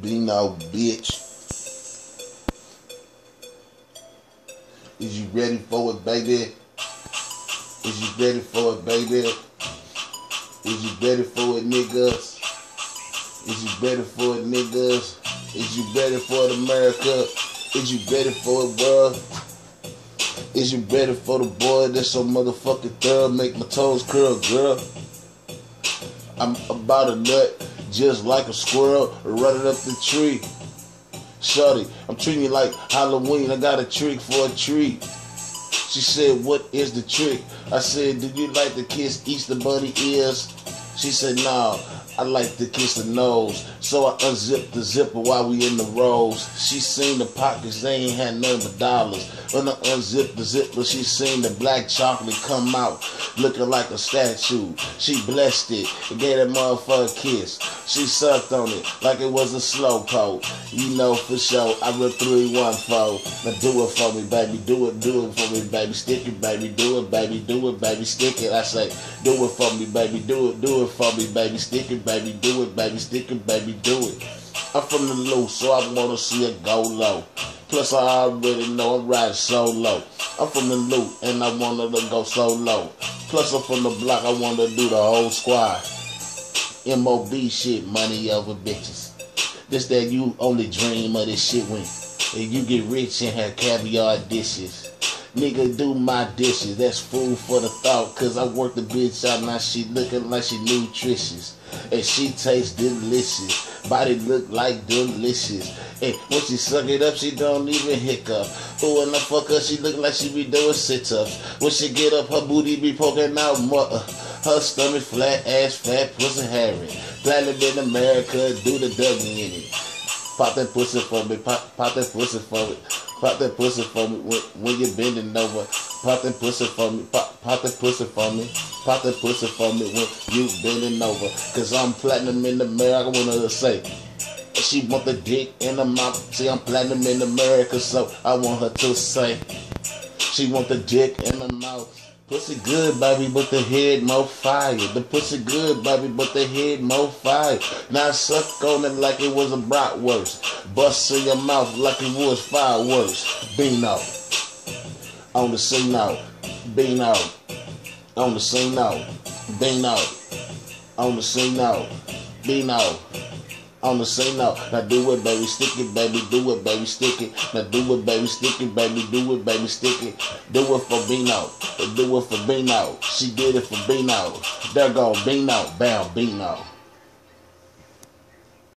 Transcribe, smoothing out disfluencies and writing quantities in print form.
Be no bitch. Is you ready for it, baby? Is you ready for it, baby? Is you ready for it, niggas? Is you ready for it, niggas? Is you ready for it, America? Is you ready for it, world? Is you ready for the boy that's so motherfucking thorough? Make my toes curl, girl. I'm about a nut, just like a squirrel, running up the tree. Shorty, I'm treating you like Halloween. I got a trick for a treat. She said, what is the trick? I said, do you like to kiss Easter Bunny ears? She said, nah, I like to kiss the nose. So I unzipped the zipper while we in the rows. She seen the pockets, they ain't had nothing but dollars. When I unzipped the zipper, she seen the black chocolate come out, looking like a statue. She blessed it and gave that motherfucker a kiss. She sucked on it like it was a slow poke. You know for sure, I rip 314. Now do it for me, baby, do it for me, baby. Stick it, baby, do it, baby, stick it. I say, do it for me, baby, do it for me, baby. Stick it, baby, do it, baby, stick it, baby, do it. I'm from the loose, so I wanna see it go low. Plus I already know I'm riding solo. I'm from the loot and I wanted to go solo. Plus I'm from the block, I wanna do the whole squad. MOB shit, money over bitches. This that you only dream of this shit when you get rich and have caviar dishes. Nigga, do my dishes, that's food for the thought. Cause I worked the bitch out, now she looking like she nutritious. And she tastes delicious, body look like delicious. And when she suck it up, she don't even hiccup. Ooh, when I fuck her, she look like she be doing sit-ups. When she get up, her booty be poking out more. Her stomach flat, ass fat, pussy hairy. Platinum in America, do the W in it. Pop that pussy for me, pop that pussy for me. Pop that pussy for me when you're bending over. Pop that pussy for me, pop that pussy for me. Pop that pussy for me when you bending over. Cause I'm platinum in America, I want her to say. She want the dick in the mouth. See, I'm platinum in America, so I want her to say. She want the dick in the mouth. Pussy good, baby, but the head more fire. The pussy good, baby, but the head more fire. Now I suck on it like it was a bratwurst. Bust in your mouth like it was fireworks. Beano. On the scene now. Beano. On the scene now. Beano. On the scene now. Beano. On the scene now. Now do it, baby, stick it, baby, do it, baby, stick it. Now do it, baby, stick it, baby, do it, baby, stick it. Do it for Beano. Do it for Beano. She did it for Beano. There go Beano. Bam, Beano.